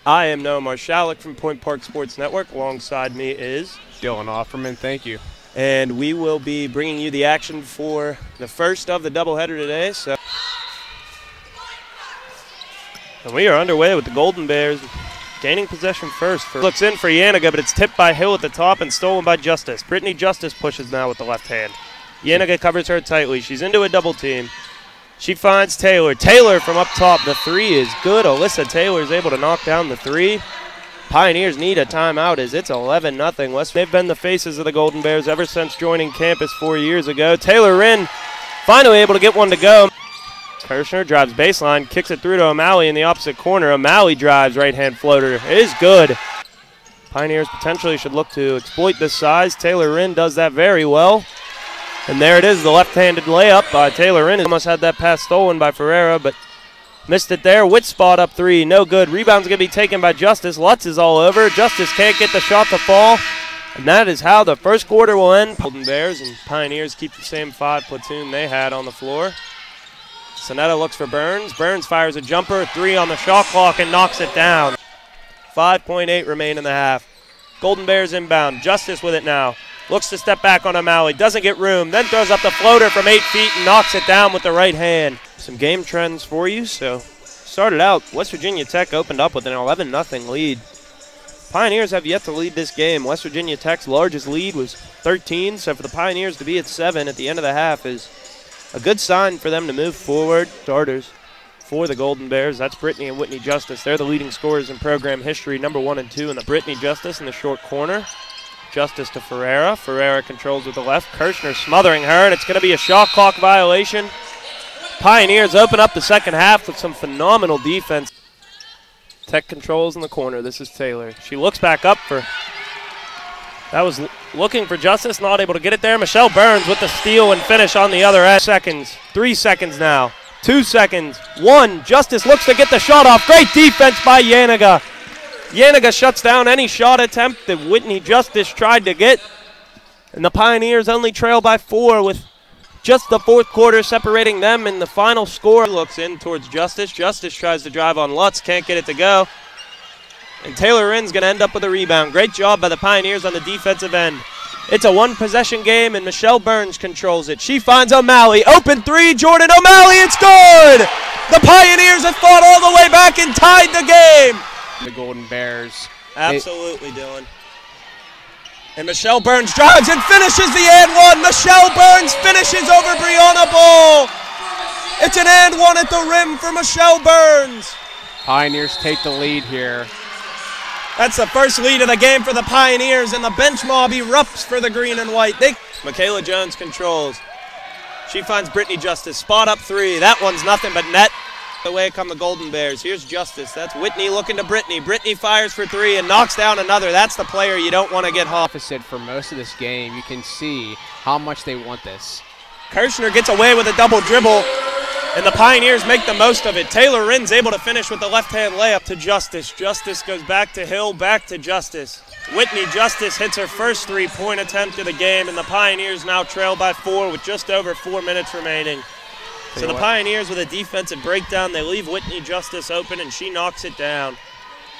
I am Noah Marshalek from Point Park Sports Network. Alongside me is Dylan Opferman. Thank you. And we will be bringing you the action for the first of the doubleheader today. And we are underway with the Golden Bears gaining possession first. Looks in for Yaniga, but it's tipped by Hill at the top and stolen by Justice. Brittany Justice pushes now with the left hand. Yaniga covers her tightly. She's into a double team. She finds Taylor. Taylor from up top. The three is good. Alyssa Taylor is able to knock down the three. Pioneers need a timeout as it's 11-0. They've been the faces of the Golden Bears ever since joining campus 4 years ago. Taylor Wren finally able to get one to go. Kirshner drives baseline, kicks it through to O'Malley in the opposite corner. O'Malley drives right-hand floater. It is good. Pioneers potentially should look to exploit this size. Taylor Wren does that very well. And there it is, the left-handed layup by Taylor Wren. Almost had that pass stolen by Ferreira, but missed it there. Witt spot up three, no good. Rebound's going to be taken by Justice. Lutz is all over. Justice can't get the shot to fall. And that is how the first quarter will end. Golden Bears and Pioneers keep the same 5 platoon they had on the floor. Sonetta looks for Burns. Burns fires a jumper, 3 on the shot clock and knocks it down. 5.8 remain in the half. Golden Bears inbound. Justice with it now. Looks to step back on O'Malley, doesn't get room, then throws up the floater from 8 feet and knocks it down with the right hand. Some game trends for you. So started out, West Virginia Tech opened up with an 11-0 lead. Pioneers have yet to lead this game. West Virginia Tech's largest lead was 13, so for the Pioneers to be at 7 at the end of the half is a good sign for them to move forward. Starters for the Golden Bears, that's Brittany and Whitney Justice. They're the leading scorers in program history, number 1 and 2 in the Brittany Justice in the short corner. Justice to Ferreira. Ferreira controls with the left. Kirshner smothering her, and it's going to be a shot clock violation. Pioneers open up the second half with some phenomenal defense. Tech controls in the corner. This is Taylor. She looks back up for... That was looking for Justice, not able to get it there. Michelle Burns with the steal and finish on the other end. 3 seconds now. 2 seconds. 1. Justice looks to get the shot off. Great defense by Yaniga. Yaniga shuts down any shot attempt that Whitney Justice tried to get. And the Pioneers only trail by 4 with just the fourth quarter separating them in the final score. Looks in towards Justice. Justice tries to drive on Lutz, can't get it to go. And Taylor Wren's going to end up with a rebound. Great job by the Pioneers on the defensive end. It's a one-possession game, and Michelle Burns controls it. She finds O'Malley. Open 3, Jordan O'Malley, it's good! The Pioneers have fought all the way back and tied the game. The Golden Bears. Absolutely, Dylan. And Michelle Burns drives and finishes the and one. Michelle Burns finishes over Brianna Ball. It's an and one at the rim for Michelle Burns. Pioneers take the lead here. That's the first lead of the game for the Pioneers, and the bench mob erupts for the green and white. Michaela Jones controls. She finds Brittany Justice. Spot up 3. That one's nothing but net. Away come the Golden Bears. Here's Justice. That's Whitney looking to Brittany. Brittany fires for 3 and knocks down another. That's the player you don't want to get off. Opposite for most of this game. You can see how much they want this. Kirshner gets away with a double dribble, and the Pioneers make the most of it. Taylor Wren's able to finish with the left-hand layup to Justice. Justice goes back to Hill, back to Justice. Whitney Justice hits her first 3-point attempt of the game, and the Pioneers now trail by 4 with just over 4 minutes remaining. So the Pioneers with a defensive breakdown, they leave Whitney Justice open and she knocks it down.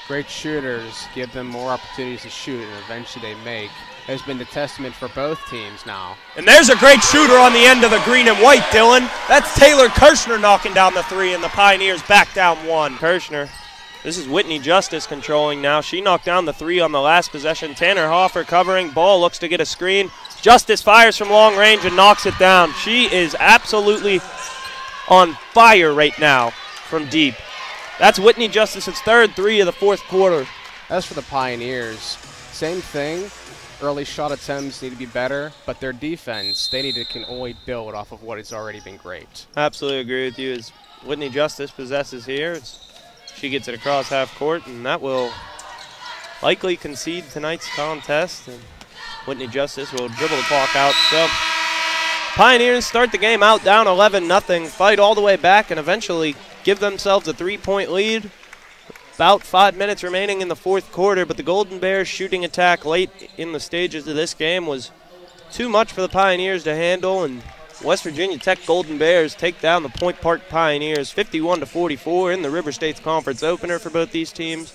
Great shooters give them more opportunities to shoot, and eventually they make. Has been the testament for both teams now. And there's a great shooter on the end of the green and white, Dylan. That's Taylor Kirshner knocking down the 3, and the Pioneers back down 1. Kirshner. This is Whitney Justice controlling now. She knocked down the 3 on the last possession. Tanner Hoffer covering. Ball looks to get a screen. Justice fires from long range and knocks it down. She is absolutely on fire right now from deep. That's Whitney Justice's 3rd 3 of the fourth quarter. As for the Pioneers, same thing. Early shot attempts need to be better, but their defense, can only build off of what has already been great. Absolutely agree with you. As Whitney Justice possesses here, she gets it across half court, and that will likely concede tonight's contest. And Whitney Justice will dribble the clock out. So Pioneers start the game out down 11-0, fight all the way back, and eventually give themselves a 3-point lead. About 5 minutes remaining in the fourth quarter, but the Golden Bears' shooting attack late in the stages of this game was too much for the Pioneers to handle, and West Virginia Tech Golden Bears take down the Point Park Pioneers 51-44 in the River States Conference opener for both these teams.